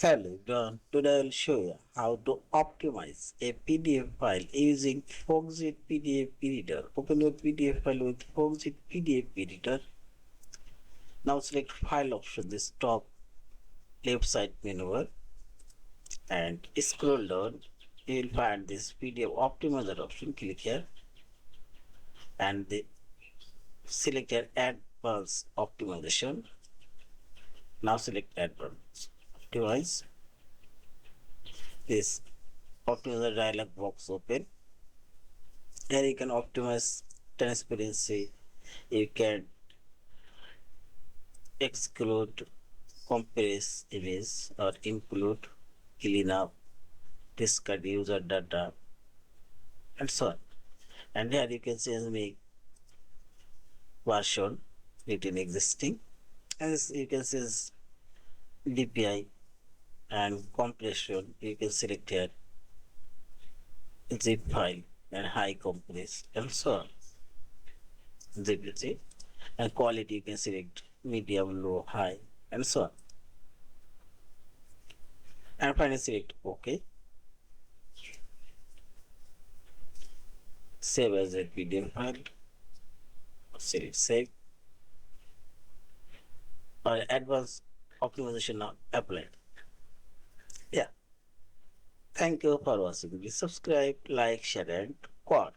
Hello everyone, today I will show you how to optimize a PDF file using Foxit PDF Editor. Open your PDF file with Foxit PDF Editor. Now select File option, this top left side menu bar, and scroll down. You will find this PDF Optimizer option. Click here and select here Advanced Optimization. Now select Advanced Optimize. This optimizer dialog box open. Here you can optimize transparency, you can exclude compress image or include clean up, discard user data, and so on. And here you can change make version written existing, as you can change DPI and compression. You can select here zip file and high compress and so on. ZPG and quality you can select medium, low, high, and so on. And finally select OK. Save as a PDF file. Select save. Or advanced optimization now applied. Yeah. Thank you for watching. Please subscribe, like, share, and comment.